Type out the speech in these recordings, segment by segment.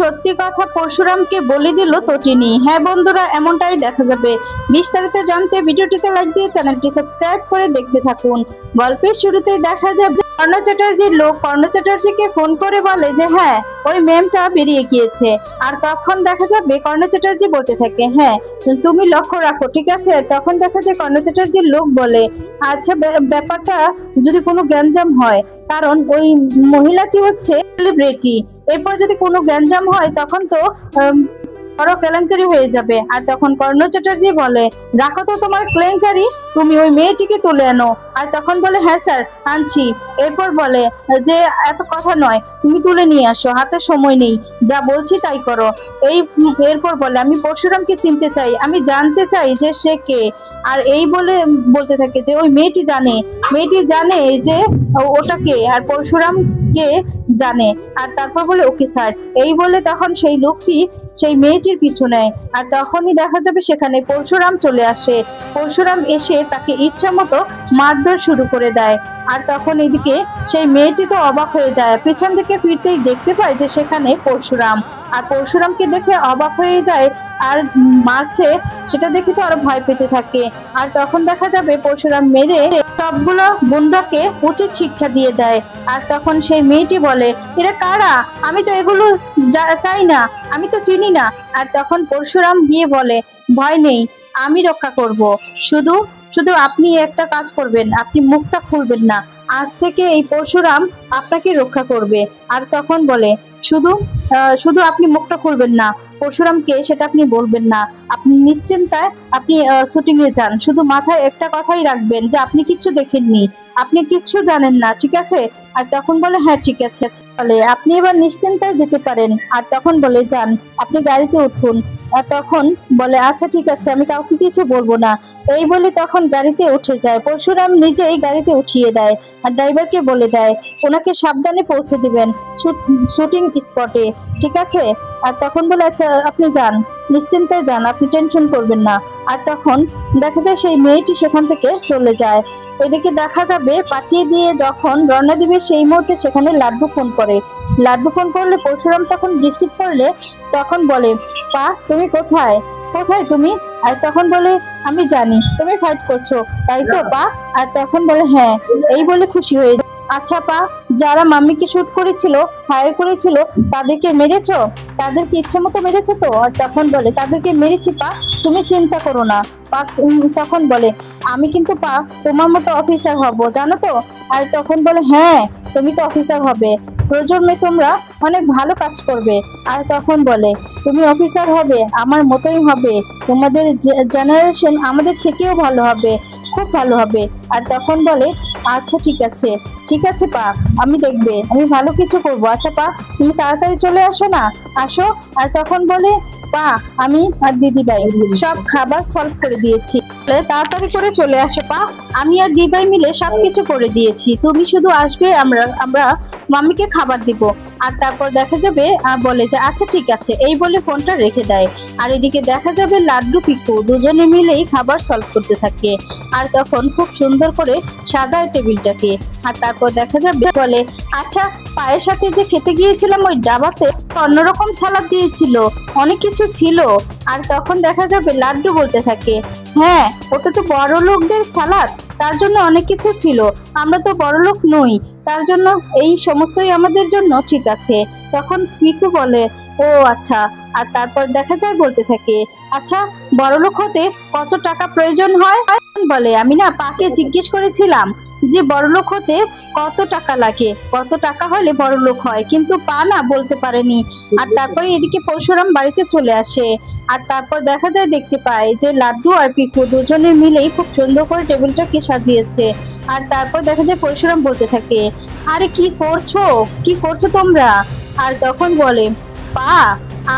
সত্যি কথা পরশুরামকে বলে দিল তটিনী। হ্যাঁ বন্ধুরা, এমনটাই দেখা যাবে। বিস্তারিত জানতে ভিডিওটিতে লাইক দিয়ে চ্যানেলটি সাবস্ক্রাইব করে দেখতে থাকুন। গল্পের শুরুতেই দেখা যাবে কর্ণ চ্যাটার্জির লোক কর্ণ চ্যাটার্জিকে ফোন করে বলে যে হ্যাঁ ওই ম্যামটা বেরিয়ে গিয়েছে। আর তখন দেখা যাবে কর্ণ চ্যাটার্জি বলতে থাকে হ্যাঁ তুমি লক্ষ্য রাখো, ঠিক আছে। তখন দেখা যায় কর্ণ চ্যাটার্জির লোক বলে আচ্ছা ব্যাপারটা যদি কোনো গ্যাঞ্জাম হয়, কারণ ওই মহিলাটি হচ্ছে সেলিব্রিটি, এরপর যদি কোনো গ্যাঞ্জাম হয় তখন তো বড় কেলেঙ্কারি হয়ে যাবে। আর তখন কর্ণ চ্যাটার্জি বলে রাখো তো তোমার কেলেঙ্কারি, তুমি ওই মেয়েটিকে তুলে আনো। আর তখন বলে হ্যাঁ স্যার আনছি। এরপর বলে যে এত কথা নয়, তুমি তুলে নিয়ে আসো, হাতে সময় নেই, যা বলছি তাই করো। এরপর বলে আমি পরশুরামকে চিনতে চাই, আমি জানতে চাই যে সে কে। আর এই বলে বলতে থাকে যে ওই মেয়েটি জানে যে ওটা কে, আর পরশুরাম কে জানে। আর তারপর বলে ওকে স্যার। এই বলে তখন সেই লোকটি সেই মেয়েটির পিছু নেয়। আর তখনই দেখা যাবে সেখানে পরশুরাম চলে আসে। পরশুরাম এসে তাকে ইচ্ছা মতো মারধর শুরু করে দেয়। আর তখন এদিকে সেই মেয়েটি তো অবাক হয়ে যায়, পিছন দিকে ফিরতেই দেখতে পায় যে সেখানে পরশুরাম। আর পরশুরামকে দেখে অবাক হয়ে যায় আর মারছে, সেটা দেখে তো আরো ভয় পেতে থাকে। আর তখন দেখা যাবে পরশুরাম মেরে সবগুলো গুন্ডাকে উচিত শিক্ষা দিয়ে দেয়। আর তখন সেই মেয়েটি বলে এরা কারা, আমি তো এগুলো চাই না, আমি তো চিনি না। আর তখন পরশুরাম গিয়ে বলে ভয় নেই, আমি রক্ষা করব, শুধু শুধু আপনি একটা কাজ করবেন, আপনি মুখটা খুলবেন না, আজ থেকে এই পরশুরাম আপনাকে রক্ষা করবে। আর তখন বলে শুধু শুধু আপনি মুখটা খুলবেন না, পরশুরামকে সেটা আপনি বলবেন না, আপনি নিশ্চিন্তায় আপনি শুটিং এ যান, শুধু মাথায় একটা কথাই রাখবেন যে আপনি কিচ্ছু দেখেননি, আপনি কিচ্ছু জানেন না, ঠিক আছে। আর তখন বলে হ্যাঁ ঠিক আছে, বলে আপনি এবার নিশ্চিন্তায় যেতে পারেন। আর তখন বলে যান, আপনি গাড়িতে উঠুন। আর তখন বলে আচ্ছা ঠিক আছে, আমি কাউকে কিছু বলবো না। এই বলে তখন গাড়িতে উঠে যায়। পরশুরাম নিজেই গাড়িতে উঠিয়ে দেয় আর ড্রাইভারকে বলে দেয় ওনাকে সাবধানে পৌঁছে দিবেন শুটিং স্পটে, ঠিক আছে। আর তখন বলে আচ্ছা আপনি যান, নিশ্চিন্তায় যান, আপনি টেনশন করবেন না। আর তখন দেখা যায় সেই মেয়েটি সেখান থেকে চলে যায়। এদিকে দেখা যাবে পাঠিয়ে দিয়ে যখন রওনা দিবে সেই মুহূর্তে সেখানে লাড্ডু ফোন করে। লাড্ডু ফোন করলে পরশুরাম তখন রিসিভ করলে তখন বলে পা তুমি কোথায় কোথায় তুমি। আর তখন বলে আমি জানি তুমি ফাইট করছো, তাই তো পা। আর তখন বলে হ্যাঁ। এই বলে খুশি হয়ে আচ্ছা পা, যারা মাম্মিকে শুট করেছিল, ফায়ার করেছিল, তাদেরকে মেরেছো, তাদেরকে ইচ্ছে মতো মেরেছো তো। আর তখন বলে তাদেরকে মেরেছি পা, তুমি চিন্তা করো না পা। তখন বলে আমি কিন্তু পা তোমার মতো অফিসার হব, জানো তো। আর তখন বলে হ্যাঁ তুমি তো অফিসার হবে, প্রজন্মে তোমরা অনেক ভালো কাজ করবে। আর তখন বলে তুমি অফিসার হবে, আমার মতোই হবে, তোমাদের জেনারেশন আমাদের থেকেও ভালো হবে, খুব ভালো হবে। আর তখন বলে আচ্ছা ঠিক আছে পা, আমি দেখবে, আমি ভালো কিছু করবো। আচ্ছা পা তুমি তাড়াতাড়ি চলে আসো না, আসো। আর তখন বলে পা আমি আর দিদিভাই সব খাবার সলভ করে দিয়েছি, তাড়াতাড়ি করে চলে আসো পা, আমি আর দিদিভাই মিলে সবকিছু করে দিয়েছি, তুমি শুধু আসবে, আমরা মাম্মিকে খাবার দিব। আর তারপর দেখা যাবে বলে যে আচ্ছা ঠিক আছে। এই বলে ফোনটা রেখে দেয়। আর এদিকে দেখা যাবে লাড্ডু পিকু দুজনে মিলেই খাবার সলভ করতে থাকে। আর তখন খুব সুন্দর করে সাজায় টেবিলটাকে। আর তারপর দেখা যাবে বলে আচ্ছা পায়ের সাথে যে খেতে গিয়েছিলাম ওই ডাবাতে অন্যরকম সালাদ দিয়েছিল, অনেক কিছু ছিল। আর তখন দেখা যাবে লাড্ডু বলতে থাকে হ্যাঁ ওটা তো বড় লোকদের সালাদ, তার জন্য অনেক কিছু ছিল, আমরা তো বড় লোক নই, তার জন্য এই সমস্তই আমাদের জন্য ঠিক আছে। তখন পিকু বলে ও আচ্ছা। আর তারপর দেখা যায় বলতে থাকে আচ্ছা বড়লোক হতে কত টাকা প্রয়োজন হয়। বলে আমি না পাকে জিজ্ঞেস করেছিলাম যে বড়লোক হতে কত টাকা লাগে, কত টাকা হলে বড়লোক হয়, কিন্তু পা না বলতে পারেনি। আর তারপরে এদিকে পরশুরাম বাড়িতে চলে আসে। আর তারপর দেখা যায় দেখতে পায় যে লাড্ডু আর পিকু দুজনে মিলেই খুব সুন্দর করে টেবিলটাকে সাজিয়েছে। আর তারপর দেখা যায় পরশুরাম বলতে থাকে আরে কি করছো তোমরা। আর তখন বলে পা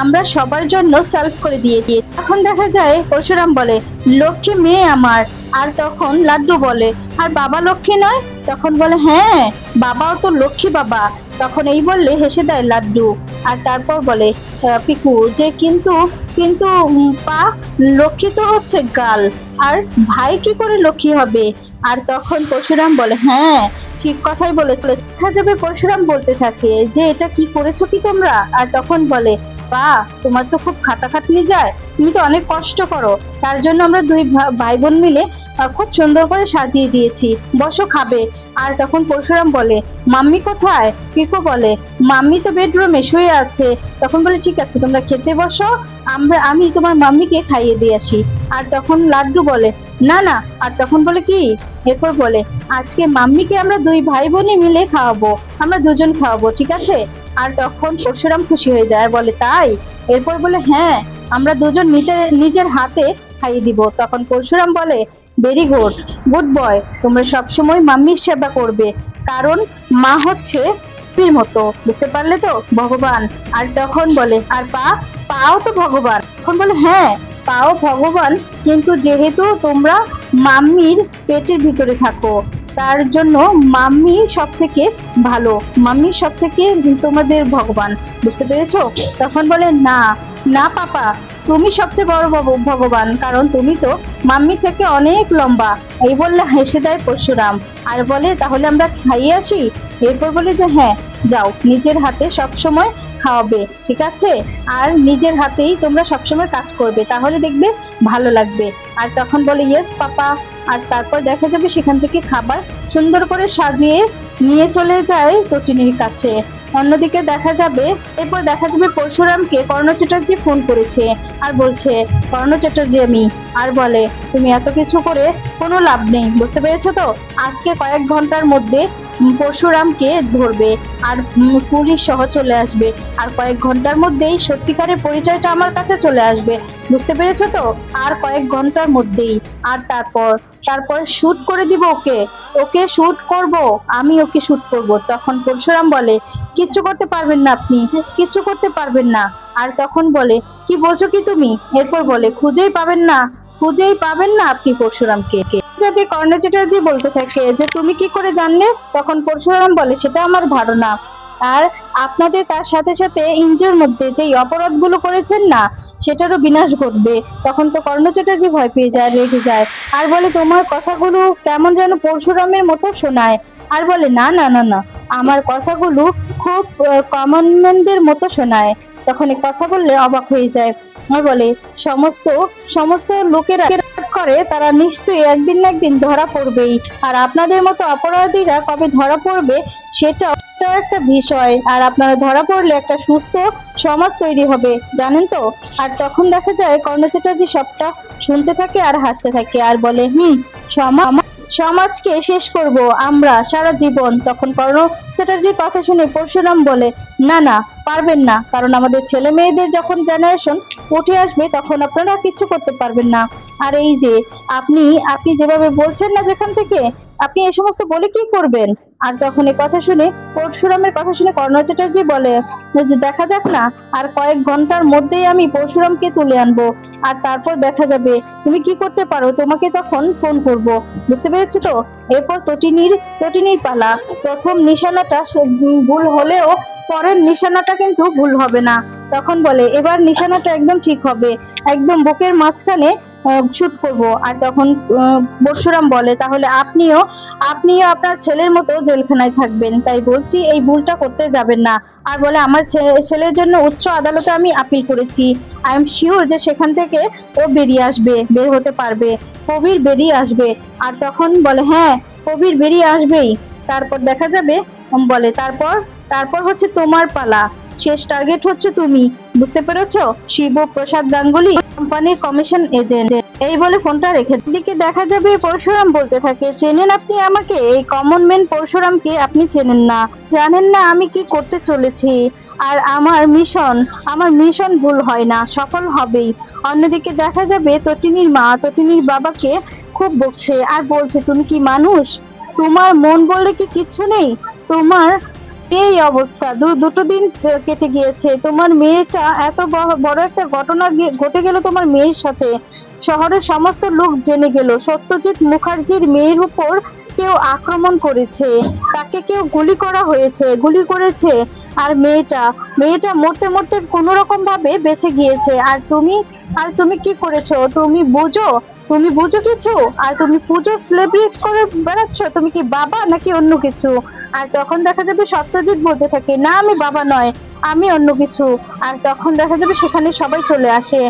আমরা সবার জন্য সেলফ করে দিয়েছি। তখন দেখা যায় পরশুরাম বলে লক্ষ্মী মেয়ে আমার। আর তখন লাড্ডু বলে আর বাবা লক্ষ্মী নয়। তখন বলে হ্যাঁ বাবাও তো লক্ষ্মী বাবা। তখন এই বললে হেসে দেয় লাড্ডু। আর তারপর বলে পিকু যে কিন্তু কিন্তু পা লক্ষ্মী তো হচ্ছে গাল, আর ভাই কি করে লক্ষ্মী হবে। আর তখন পরশুরাম বলে হ্যাঁ ঠিক কথাই বলেছিল। দেখা যাবে পরশুরাম বলতে থাকে যে এটা কি করেছো কি তোমরা। আর তখন বলে পা, তোমার তো খুব খাটাখাটনি যায়, তুমি তো অনেক কষ্ট করো, তার জন্য আমরা দুই ভাই বোন মিলে খুব সুন্দর করে সাজিয়ে দিয়েছি, বসো খাবে। আর তখন পরশুরাম বলে, মাম্মি কোথায়? পিকো বলে, মাম্মি তো বেডরুমে শুয়ে আছে। তখন বলে, ঠিক আছে তোমরা খেতে বসো, আমি তোমার মাম্মিকে খাইয়ে দিয়ে আসি। আর তখন লাড্ডু বলে, না না। আর তখন বলে কি, এরপর বলে, আজকে মাম্মিকে আমরা দুই ভাই বোনই মিলে খাওয়াবো, আমরা দুজন খাওয়াবো, ঠিক আছে? আর তখন পরশুরাম খুশি হয়ে যায়, বলে তাই? এরপর বলে, হ্যাঁ, আমরা দুজন নিজের হাতে খাইয়ে দিব। তখন পরশুরাম বলে, ভেরি গুড, গুড বয়, তোমরা সবসময় মাম্মির সেবা করবে, কারণ মা হচ্ছে পীর মতো, বুঝতে পারলে তো, ভগবান। আর তখন বলে, আর পাও তো ভগবান। তখন বলে, হ্যাঁ, পাও ভগবান, কিন্তু যেহেতু তোমরা মাম্মির পেটের ভিতরে থাকো, তার জন্য মাম্মি সব থেকে ভালো, মাম্মি সব থেকে তোমাদের ভগবান, বুঝতে পেরেছো? তখন বলে, না না পাপা, তুমি সবচেয়ে বড় ভগবান, কারণ তুমি তো মাম্মি থেকে অনেক লম্বা। এই বললে হেসে দেয় পরশুরাম, আর বলে, তাহলে আমরা খাইয়ে আসি। এরপর বলে যে, হ্যাঁ যাও, নিজের হাতে সবসময় খাওয়াবে, ঠিক আছে? আর নিজের হাতেই তোমরা সবসময় কাজ করবে, তাহলে দেখবে ভালো লাগবে। আর তখন বলে, ইয়েস পাপা। আর তারপর দেখা যাবে সেখান থেকে খাবার সুন্দর করে সাজিয়ে নিয়ে চলে যায় তটিনীর কাছে। অন্যদিকে দেখা যাবে, এরপর দেখা যাবে পরশুরামকে কর্ণ চ্যাটার্জি ফোন করেছে আর বলছে, কর্ণ চ্যাটার্জি আমি। আর বলে, তুমি এত কিছু করে কোনো লাভ নেই, বুঝতে পেরেছো তো? আজকে কয়েক ঘন্টার মধ্যে পরশুরামকে ধরবে আর পুলিশ সহ চলে আসবে, আর কয়েক ঘন্টার মধ্যেই সত্যিকারের পরিচয়টা আমার কাছে চলে আসবে, বুঝতে পেরেছো তো? আর কয়েক ঘন্টার মধ্যেই। আর তারপর শুট করে দিব ওকে শুট করব, আমি ওকে শুট করব। তখন পরশুরাম বলে, কিচ্ছু করতে পারবেন না আপনি, কিচ্ছু করতে পারবেন না। আর তখন বলে, কি বলছো কি তুমি? এরপর বলে, খুঁজেই পাবেন না আপনি পরশুরামকে। যাবে কর্ণ চ্যাটার্জি বলতে থাকে যে, তুমি কি করে জানলে? তখন পরশুরাম বলে, সেটা আমার ধারণা, আর আপনাদের তার সাথে সাথে ইন্দ্রের মধ্যে যেই অপরাধগুলো করেছেন না, সেটারও বিনাশ ঘটবে। তখন তো কর্ণ চ্যাটার্জি ভয় পেয়ে যায়, রেগে যায়, আর বলে, তোমার কথাগুলো কেমন যেন পরশুরামের মতো শোনায়। আর বলে, না না না না, আমার কথাগুলো খুব কমনম্যানদের মতো শোনায়। তখন এই কথা বললে অবাক হয়ে যায়, আর বলে, সমস্ত লোকেরা করে, তারা নিশ্চয়ই একদিন না একদিন ধরা পড়বেই, আর আপনাদের মতো অপরাধীরা কবে ধরা পড়বে সেটা একটা বিষয়, আর আপনারা ধরা পড়লে একটা সুস্থ সমাজ তৈরি হবে, জানেন তো? আর তখন দেখা যায় কর্ণ চ্যাটার্জি সবটা শুনতে থাকে আর হাসতে থাকে, আর বলে, সমাজকে শেষ করব আমরা সারা জীবন। তখন কর্ণ চ্যাটার্জির কথা শুনে পরশুরাম বলে, না না, পারবেন না, কারণ আমাদের ছেলে মেয়েদের যখন জেনারেশন উঠে আসবে তখন আপনারা কিছু করতে পারবেন না। আর এই যে আপনি যেভাবে বলছেন না, যেখান থেকে আপনি এই সমস্ত বলে কি করবেন? আর তখন এই কথা শুনে, পরশুরামের কথা শুনে কর্ণ চ্যাটার্জি বলে, যে দেখা যাক না, আর কয়েক ঘন্টার মধ্যেই আমি পরশুরামকে তুলে আনবো, আর তারপর দেখা যাবে তুমি কি করতে পারো, তোমাকে তখন ফোন করব, বুঝতে পেরেছো তো? এরপর তটিনীর পালা। প্রথম নিশানাটা ভুল হলেও পরের নিশানাটা কিন্তু ভুল হবে না। তখন বলে, এবার নিশানাটা একদম ঠিক হবে, একদম বুকের মাঝখানে শুট করব। আর তখন পরশুরাম বলে, তাহলে আপনিও আপনার ছেলের মতো জেলখানায় থাকবেন, তাই বলছি এই ভুলটা করতে যাবেন না। আর বলে, আমার ছেলের জন্য উচ্চ আদালতে আমি আপিল করেছি, আই এম শিওর যে সেখান থেকে ও বের হতে পারবে, কবির বেরিয়ে আসবে। আর তখন বলে, হ্যাঁ, কবির বেরিয়ে আসবেই। তারপর দেখা যাবে, বলে, তারপর হচ্ছে তোমার পালা, শেষ টার্গেট হচ্ছে তুমি, বুঝতে পেরেছো? শিব প্রসাদ গাঙ্গুলি, কোম্পানির কমিশন এজেন্ট। এই বলে ফোনটা রেখে দিকে দেখা যাবে পরশুরাম বলতে থাকে, চেনেন আপনি আমাকে? এই কমন ম্যান পরশুরামকে আপনি চেনেন না, জানেন না আমি কি করতে চলেছি, আর আমার মিশন ভুল হয় না, সফল হবেই। অন্যদিকে দেখা যাবে তটিনীর মা তটিনীর বাবাকে খুব বকছে আর বলছে, তুমি কি মানুষ? তোমার মন বললে কি কিচ্ছু নেই? তোমার এই অবস্থা দুটো দিন কেটে গিয়েছে, তোমার মেয়েটা এত বড় একটা ঘটনা ঘটে গেল তোমার মেয়ের সাথে, শহরের সমস্ত লোক জেনে গেল সত্যজিৎ মুখার্জির মেয়ের উপর কেউ আক্রমণ করেছে, তাকে কেউ গুলি করেছে, আর মেয়েটা মরতে কোন রকম ভাবে বেঁচে গিয়েছে। আর তুমি কি করেছো? তুমি বুঝো তুমি বুঝো কিছু? আর তুমি পুজো সেলিব্রেট করে বেড়াচ্ছ, তুমি কি বাবা নাকি অন্য কিছু? আর তখন দেখা যাবে সত্যজিৎ বলতে থাকে, না আমি বাবা নয়, আমি অন্য কিছু। আর তখন দেখা যাবে সেখানে সবাই চলে আসে।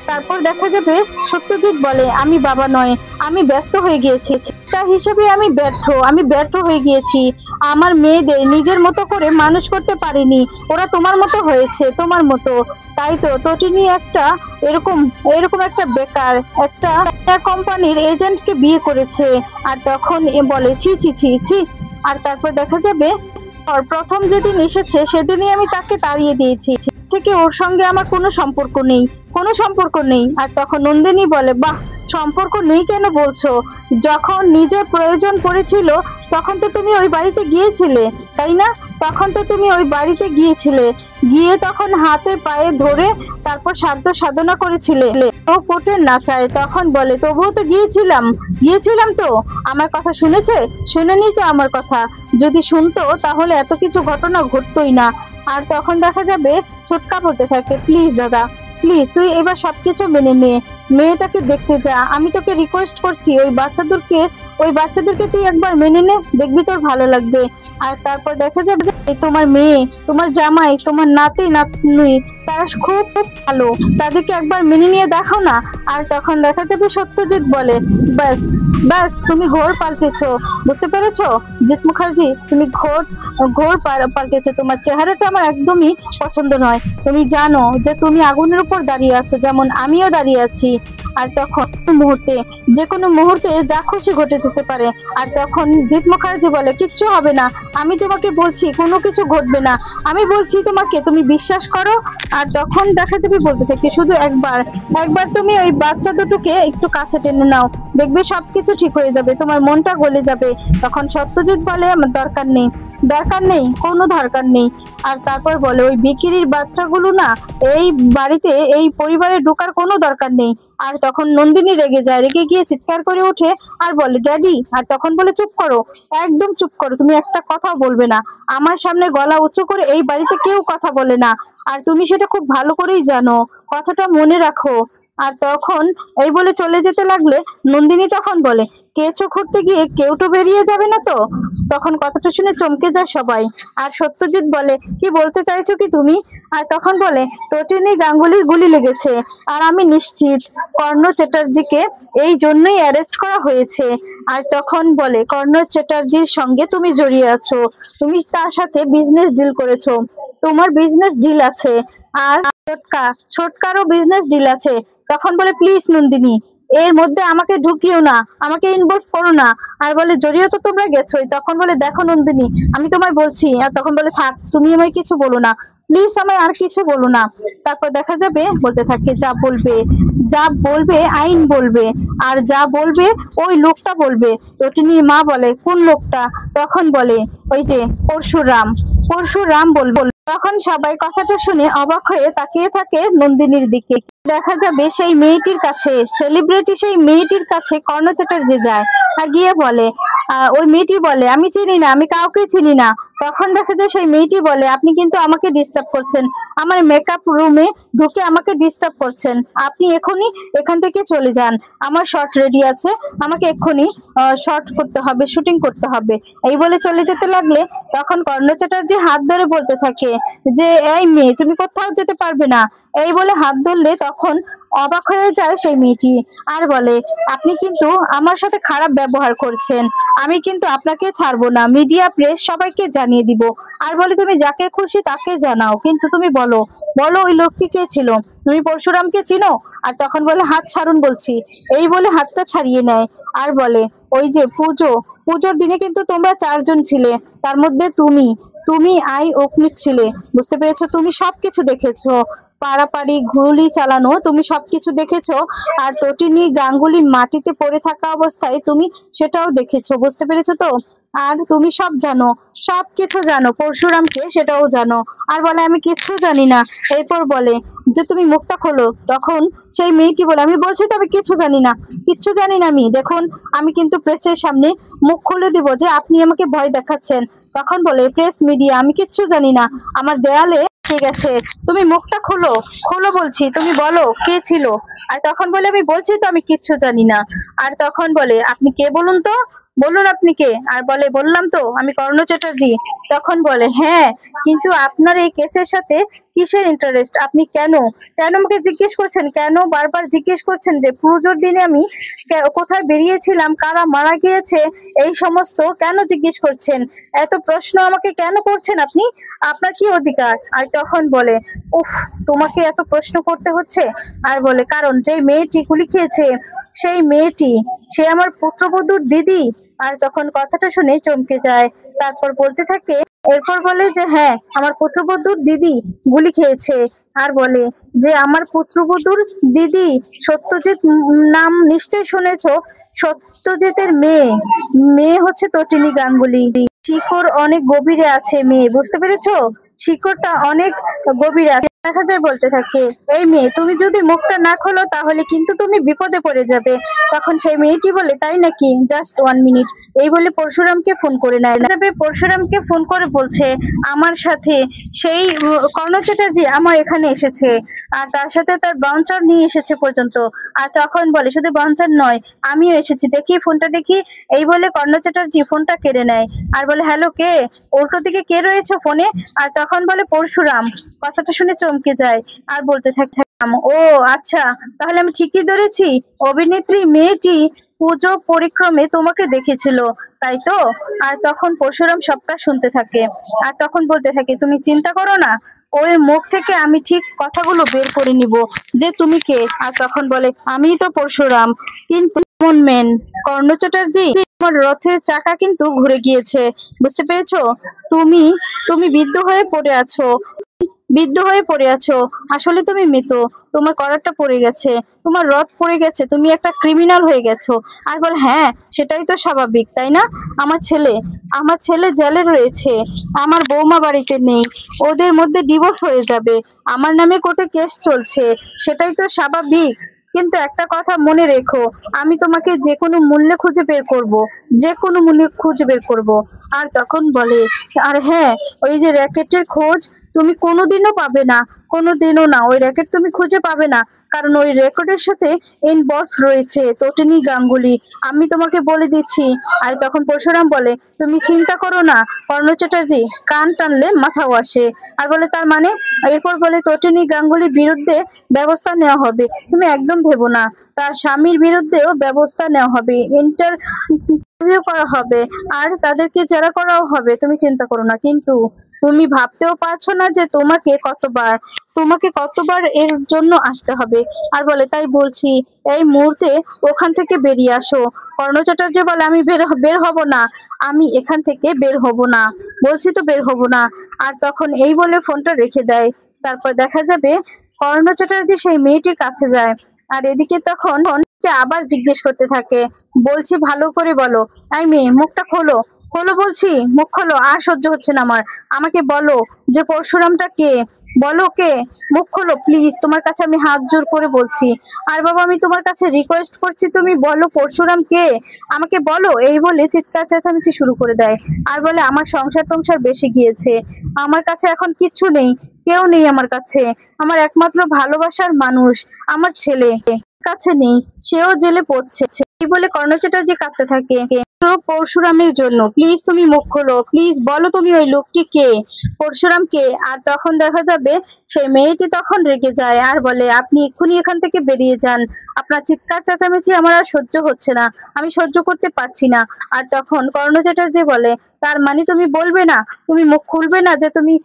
তারপর দেখা যাবে সত্যজিৎ বলে, আমি বাবা নয়, আমি ব্যস্ত হয়ে গিয়েছি, তা হিসেবে আমি ব্যর্থ হয়ে গিয়েছি। আমার মেয়েদের নিজের মতো করে মানুষ করতে পারিনি, ওরা তোমার মতো হয়েছে, তোমার মতো। তাই তো তটিনী একটা এরকম এরকম একটা বেকার একটা কোম্পানির এজেন্টকে বিয়ে করেছে। আর তখন এ বলে, ছি ছি ছি ছি। আর তারপর দেখা যাবে প্রথম যেদিন এসেছে সেদিনই আমি তাকে তাড়িয়ে দিয়েছি, থেকে ওর সঙ্গে আমার কোনো সম্পর্ক নেই, কোনো সম্পর্ক নেই। আর তখন নন্দিনী বলে, বাহ, সম্পর্ক নেই কেন বলছো? যখন নিজের প্রয়োজন পড়েছিল তখন তো তুমি ওই বাড়িতে গিয়েছিলে, তাই না? তখন তো তুমি ওই বাড়িতে গিয়েছিলে, গিয়ে তখন হাতে পায়ে ধরে তারপর সাধ্য সাধনা করেছিলে। ও কোটের নাচায় তখন বলে, তবুও তো গিয়েছিলাম তো। আমার কথা শুনেছে? শুনেনি তো আমার কথা। যদি শুনতো তাহলে এত কিছু ঘটনা ঘটতোই না। আর তখন দেখা যাবে ছোটকা বলতে থাকে, প্লিজ দাদা, প্লিজ তুই এবার সবকিছু মেনে নে, মেয়েটাকে দেখতে যা, আমি তোকে রিকোয়েস্ট করছি, ওই বাচ্চাদেরকে তুই একবার মেনে নে, দেখবি তোর ভালো লাগবে। আর তারপর দেখা যাবে যে তোমার মেয়ে, তোমার জামাই, তোমার নাতি নাতনি, তারা খুব খুব ভালো, তাদেরকে একবার মেনে নিয়ে দেখো না। আর তখন দেখা যাবে সত্যজিৎ বলে, ব্যাস ব্যাস, তুমি ঘোর পাল্টেছো, বুঝতে পেরেছো জিৎ মুখার্জি, তুমি ঘোর ঘোর পাল্টেছো। তোমার চেহারাটা আমার একদমই পছন্দ নয়। তুমি জানো যে তুমি আগুনের উপর দাঁড়িয়ে আছো, যেমন আমিও দাঁড়িয়ে আছি। আর তখন যে কোনো মুহূর্তে যা খুশি ঘটে যেতে পারে। আর তখন জিৎ মুখার্জি বলে, কিচ্ছু হবে না, আমি তোমাকে বলছি কোনো কিছু ঘটবে না, আমি বলছি তোমাকে, তুমি বিশ্বাস করো। আর তখন দেখা যাবে বলতে থাকে, শুধু একবার তুমি ওই বাচ্চা দুটোকে একটু কাছে টেনে নাও, দেখবে সবকিছু ঠিক হয়ে যাবে, তোমার মনটা গলে যাবে। তখন সত্যজিৎ বলে, আমার দরকার নেই, কোনো দরকার নেই। আর তারপর বলে, ওই বিকিরির বাচ্চাগুলো না এই বাড়িতে, এই পরিবারে ঢোকার কোনো দরকার নেই। আর তখন নন্দিনী রেগে যায়, রেগে গিয়ে চিৎকার করে ওঠে আর বলে, ড্যাডি। আর তখন বলে, চুপ করো, একদম চুপ করো, তুমি একটা কথাও বলবে না, আমার সামনে গলা উঁচু করে এই বাড়িতে কেউ কথা বলে না, আর তুমি সেটা খুব ভালো করেই জানো, কথাটা মনে রাখো। আর তখন এই বলে চলে যেতে লাগলে নন্দিনী তখন বলে, কেঁচো খুঁড়তে গিয়ে কেউটো বেরিয়ে যাবে না তো? তখন কথাটা শুনে চমকে যায় সবাই। আর সত্যজিৎ বলে, কি বলতে চাইছো কি তুমি? আর তখন বলে, তটিনী গাঙ্গুলির গুলি লেগেছে, আর আমি নিশ্চিত কর্ণ চ্যাটার্জিকে এই জন্যই অ্যারেস্ট করা হয়েছে। আর তখন বলে, কর্ণ চ্যাটার্জির সঙ্গে তুমি জড়িয়ে আছো, তুমি তার সাথে বিজনেস ডিল করেছো, তোমার বিজনেস ডিল আছে, আর ছোটকারও বিজনেস ডিল আছে। তখন বলে, প্লিজ নন্দিনী, এর মধ্যে আমাকে ঢুকিও না, আমাকে ইনভলভ করো না। আর বলে, জড়িয়ে তো তোমরা গেছোই। তখন বলে, দেখো নন্দিনী, আমি তোমায় বলছি। আর তখন বলে, থাক, তুমি আমায় কিছু বলো না, প্লিজ আমায় আর কিছু বলো না। তারপর দেখা যাবে বলতে থাকে, যা বলবে আইন বলবে, আর যা বলবে ওই লোকটা বলবে। রটিনীর মা বলে, কোন লোকটা? তখন বলে, ওই যে পরশুরাম বলবো। তখন সবাই কথাটা শুনে অবাক হয়ে তাকিয়ে থাকে নন্দিনীর দিকে। দেখা যাবে সেই মেয়েটির কাছে, সেলিব্রিটি সেই মেয়েটির কাছে কর্ণ চ্যাটার্জি যায় আর গিয়ে বলে, ওই মেয়েটি বলে, আমি চিনি না, আমি কাউকে চিনি না। তখন দেখা যায় সেই মেয়েটি বলে, আপনি কিন্তু আমাকে ডিস্টার্ব করছেন, আমার মেকআপ রুমে ঢুকে আমাকে ডিস্টার্ব করছেন, আপনি এখনই এখান থেকে চলে যান, আমার শর্ট রেডি আছে, আমাকে এক্ষুনি শর্ট করতে হবে, শুটিং করতে হবে। এই বলে চলে যেতে লাগলে তখন কর্ণ চ্যাটার্জি হাত ধরে বলতে থাকে যে, এই মেয়ে, তুমি কোথাও যেতে পারবে না। এই বলে হাত ধরলে তখন অবাক হয়ে যায় সেই মেয়েটি আর বলে, আপনি কিন্তু আমার সাথে খারাপ ব্যবহার করছেন, আমি কিন্তু আপনাকে ছাড়বো না, মিডিয়া প্রেস সবাইকে জানিয়ে দিব। আর বলে, তুমি যাকে খুশি তাকে জানাও, কিন্তু তুমি বলো ওই লোকটি কে ছিল, তুমি পরশুরামকে চিনো? আর তখন বলে, হাত ছাড়ুন বলছি। এই বলে হাতটা ছাড়িয়ে নেয় আর বলে, ওই যে পুজোর দিনে কিন্তু তোমরা 4 জন ছিলে, তার মধ্যে তুমি অগ্নিক ছিলে, বুঝতে পেরেছো? তুমি সবকিছু দেখেছো, পাড়াপাড়ি গুলি চালানো, তুমি সবকিছু দেখেছো। আর তটিনী গাঙ্গুলি মাটিতে পড়ে থাকা অবস্থায় তুমি সেটাও দেখেছো, বুঝতে পেরেছো তো? আর তুমি সব জানো, সবকিছু জানো, পরশুরামকে সেটাও জানো। আর বলে, আমি কিচ্ছু জানি না। এরপর বলে যে, তুমি মুখটা খোলো। তখন সেই মেয়েটি বলে, আমি বলছি তো আমি কিচ্ছু জানি না, কিচ্ছু জানি না আমি, দেখুন আমি কিন্তু প্রেসের সামনে মুখ খুলে দিব যে আপনি আমাকে ভয় দেখাচ্ছেন। তখন বলে, প্রেস মিডিয়া, আমি কিচ্ছু জানি না, আমার দেয়ালে ঠিক আছে, তুমি মুখটা খোলো, খোলো বলছি, তুমি বলো কে ছিল। আর তখন বলে আমি বলছি তো আমি কিচ্ছু জানি না। আর তখন বলে আপনি কে বলুন তো, বলুন আপনি কে। আর বলে বললাম তো আমি কর্ণ চ্যাটার্জি। তখন বলে হ্যাঁ, কিন্তু আপনার এই কেসের সাথে কিসের ইন্টারেস্ট, আপনি কেন কেন আমাকে জিজ্ঞেস করছেন, কেন বারবার জিজ্ঞেস করছেন যে পুজোর দিনে আমি কোথায় বেরিয়েছিলাম, কারা মারা গিয়েছে, এই সমস্ত কেন জিজ্ঞেস করছেন, এত প্রশ্ন আমাকে কেন করছেন আপনি, আপনার কি অধিকার। আর তখন বলে উফ, তোমাকে এত প্রশ্ন করতে হচ্ছে। আর বলে কারণ যে মেয়েটি গুলি খেয়েছে সেই মেয়েটি, সে আমার পুত্রবধূর দিদি। আর তখন কথাটা শুনে চমকে যায়। তারপর বলতে থাকে, এরপর বলে যে হ্যাঁ, আমার পুত্রবধূর দিদি গুলি খেয়েছে। আর বলে যে আমার পুত্রবধূর দিদি সত্যজিৎ নাম নিশ্চয় শুনেছো, সত্যজিতের মেয়ে, মেয়ে হচ্ছে তটিনী গাঙ্গুলি। শিকড় অনেক গভীরে আছে মেয়ে, বুঝতে পেরেছো, শিকড়টা অনেক গভীরে আছে। দেখা যায় বলতে থাকে, এই মেয়ে তুমি যদি মুখটা না খোলো তাহলে কিন্তু তুমি বিপদে পড়ে যাবে। তখন সেই মেয়েটি বলে তাই নাকি, জাস্ট 1 মিনিট, এই বলে পরশুরামকে ফোন করে নেয়। তবে পরশুরামকে ফোন করে বলছে আমার সাথে সেই কর্ণ চ্যাটার্জি আমার এখানে এসেছে, আর তার সাথে তার বাউন্সার নিয়ে এসেছে পর্যন্ত। আর তখন বলে শুধু বাউন্সার নয়, আমিও এসেছি, দেখি ফোনটা দেখি। এই বলে কর্ণ চ্যাটার্জি ফোনটা কেড়ে নেয়। আর বলে হ্যালো কে, উল্টো দিকে কে রয়েছে ফোনে। আর তখন বলে পরশুরাম। কথাটা শুনে চমকে যায় আর বলতে থাকে ও আচ্ছা, তাহলে আমি ঠিকই ধরেছি, অভিনেত্রী মেয়েটি পুজো পরিক্রমে তোমাকে দেখেছিল, তাই তো। আর তখন পরশুরাম সবটা শুনতে থাকে। আর তখন বলতে থাকে তুমি চিন্তা করো না, ওই মুখ থেকে আমি ঠিক কথাগুলো বের করে নিব যে তুমি কে। আর তখন বলে আমি তো পরশুরাম, কিন্তু এমন মেন কর্ণ চ্যাটার্জি, আমার রথের চাকা কিন্তু ঘুরে গিয়েছে, বুঝতে পেরেছো, তুমি তুমি বিদ্ধ হয়ে পড়ে আছো, আসলে তুমি মৃত, তোমার করারটা পড়ে গেছে, তোমার রথ পড়ে গেছে, তুমি একটা ক্রিমিনাল হয়ে গেছো। আর বলে হ্যাঁ, সেটাই তো স্বাভাবিক তাই না, আমার ছেলে জেলে রয়েছে, আমার বৌমা বাড়িতে নেই, ওদের মধ্যে ডিভোর্স হয়ে যাবে, আমার নামে কোর্টে কেস চলছে, সেটাই তো স্বাভাবিক। কিন্তু একটা কথা মনে রেখো, আমি তোমাকে যে কোনো মূল্যে খুঁজে বের করব, যে কোনো মূল্যে খুঁজে বের করব। আর তখন বলে আর হ্যাঁ, ওই যে র্যাকেটের খোঁজ তুমি কোনোদিনও পাবে না, কোনোদিনও না, ওই র্যাকেট তুমি খুঁজে পাবে না, কারণ ওই রেকর্ডের সাথে ইনভলভ রয়েছে তটিনী গাঙ্গুলি, আমি তোমাকে বলে দিচ্ছি। আর তখন পরশুরাম বলে তুমি চিন্তা করো না কর্ণ চ্যাটার্জি, কান টানলে মাথাও আসে। আর বলে তার মানে, এরপর বলে তটিনী গাঙ্গুলির বিরুদ্ধে ব্যবস্থা নেওয়া হবে, তুমি একদম ভেবো না, তার স্বামীর বিরুদ্ধেও ব্যবস্থা নেওয়া হবে, ইন্টারভিউ করা হবে, আর তাদেরকে জেরা করাও হবে, তুমি চিন্তা করো না। কিন্তু তুমি ভাবতেও পারছো না যে তোমাকে কতবার এর জন্য আসতে হবে। আর বলে তাই বলছি এই মুহূর্তে ওখান থেকে বেরিয়ে আসো। কর্ণ চ্যাটার্জি বলে আমি বের হব না, আমি এখান থেকে বের হব না, বলছি তো বের হব না। আর তখন এই বলে ফোনটা রেখে দেয়। তারপর দেখা যাবে কর্ণ চ্যাটার্জি সেই মেয়েটির কাছে যায়। আর এদিকে তখন আবার জিজ্ঞেস করতে থাকে, বলছি ভালো করে বলো, এই মেয়ে মুখটা খোলো, খোলো বলছি, মুখ খোলো, আর সহ্য হচ্ছে না আমার, আমাকে বলো যে পরশুরামটা কে, বলো কে, মুখ খোলো প্লিজ, তোমার কাছে আমি হাত জোর করে বলছি। আর বাবা আমি তোমার কাছে রিকোয়েস্ট করছি, তুমি বলো পরশুরাম কে, আমাকে বলো। এই বলে চিৎকার চেঁচামেচি শুরু করে দেয়। আর বলে আমার সংসার টংসার বেশি গিয়েছে, আমার কাছে এখন কিচ্ছু নেই, কেউ নেই আমার কাছে, আমার একমাত্র ভালোবাসার মানুষ আমার ছেলে কাছে নেই, সেও জেলে পড়ছে। এই বলে কর্ণ চ্যাটার্জি কাঁদতে থাকে, তো পরশুরামের জন্য প্লিজ তুমি মুখ খোলো, প্লিজ বলো তুমি ওই লোকটি কে, পরশুরাম কে। আর তখন দেখা যাবে সেই মেয়েটি তখন রেগে যায় আর বলে আপনি এক্ষুনি এখান থেকে বেরিয়ে যান, আপনার চিৎকার চেঁচামেচি আমার আর সহ্য হচ্ছে না, আমি সহ্য করতে পারছি না। আর তখন কর্ণ চ্যাটার্জি বলে তার মানে তুমি বলবে না, তুমি মুখ খুলবে না যে তুমি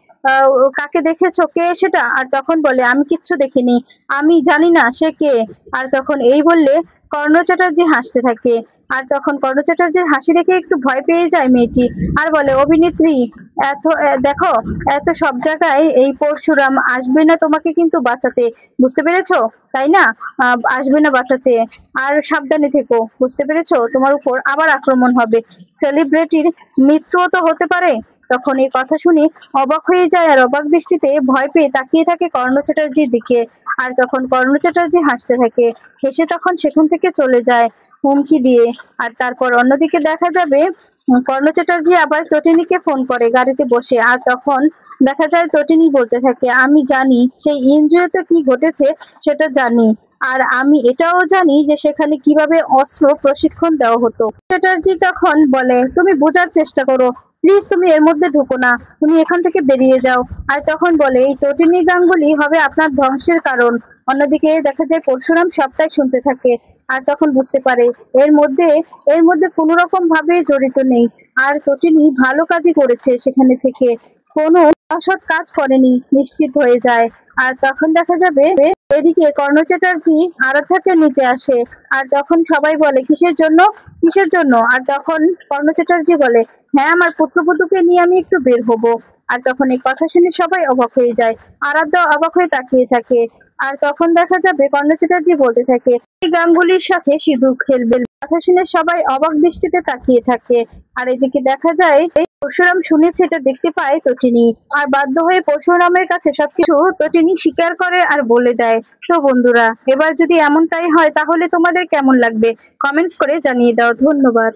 কাকে দেখেছো, কে সেটা। আর তখন বলে আমি কিচ্ছু দেখিনি, আমি জানি না সে কে। আর তখন এই বললে কর্ণ চ্যাটার্জি হাসতে থাকে। আর তখন কর্ণ চ্যাটার্জির হাসি দেখে একটু ভয় পেয়ে যায় মেয়েটি। আর বলে অভিনেত্রী, দেখো এত সব জায়গায় এই পরশুরাম আসবে না তোমাকে কিন্তু বাঁচাতে, বুঝতে পেরেছো তাই না, আসবে না বাঁচাতে, আর সাবধানে থেকো, বুঝতে পেরেছো, তোমার উপর আবার আক্রমণ হবে, সেলিব্রিটির মৃত্যুও তো হতে পারে। তখন এই কথা শুনে অবাক হয়ে যায় আর অবাক দৃষ্টিতে ভয় পেয়ে তাকিয়ে থাকে কর্ণ চ্যাটার্জির দিকে। আর তখন কর্ণ চ্যাটার্জি হাসতে থাকে, হেসে তখন সেখান থেকে চলে যায় হুমকি দিয়ে। আর তারপর অন্যদিকে দেখা যাবে কর্ণ চ্যাটার্জি আবার তটিনীকে ফোন করে গাড়িতে বসে, আর তখন দেখা যায় তটিনী বলতে থাকে, আমি জানি সেই এনজিওতে কি ঘটেছে সেটা জানি, আর আমি এটাও জানি যে সেখানে কিভাবে অস্ত্র প্রশিক্ষণ দেওয়া হতো। চ্যাটার্জি তখন বলে, তুমি বোঝার চেষ্টা করো, প্লিজ তুমি এর মধ্যে ঢুকো না, তুমি এখান থেকে বেরিয়ে যাও। আর তখন বলে, এই তটিনী গাঙ্গুলি হবে আপনার ধ্বংসের কারণ। অন্যদিকে দেখা যায় পরশুরাম সবটাই শুনতে থাকে, আর তখন বুঝতে পারে এর মধ্যে কোনো রকম ভাবে জড়িত নেই, আর তটিনী ভালো কাজই করেছে, সেখানে থেকে কোনো অসৎ কাজ করেনি নিশ্চিত হয়ে যায়। আর তখন দেখা যাবে এদিকে কর্ণ চ্যাটার্জি আরাধ্যাকে নিতে আসে, আর তখন সবাই বলে, কিসের জন্য, কিসের জন্য? আর তখন কর্ণ চ্যাটার্জি বলে, হ্যাঁ, আমার পুত্রবধূকে নিয়ে আমি একটু বের হব। আর তখন এই কথা শুনে সবাই অবাক হয়ে যায়, আরাধ্যা অবাক হয়ে তাকিয়ে থাকে। আর তখন দেখা যাবে কর্ণ চ্যাটার্জি বলতে থাকে, এই গাঙ্গুলির সাথে সিঁদুর খেলবে। কথা শুনে সবাই অবাক দৃষ্টিতে তাকিয়ে থাকে। আর এদিকে দেখা যায় পরশুরাম শুনেছে, এটা দেখতে পায় তটিনী, আর বাধ্য হয়ে পরশুরামের কাছে সবকিছু তটিনী স্বীকার করে আর বলে দেয়। তো বন্ধুরা, এবার যদি এমনটাই হয় তাহলে তোমাদের কেমন লাগবে কমেন্টস করে জানিয়ে দাও। ধন্যবাদ।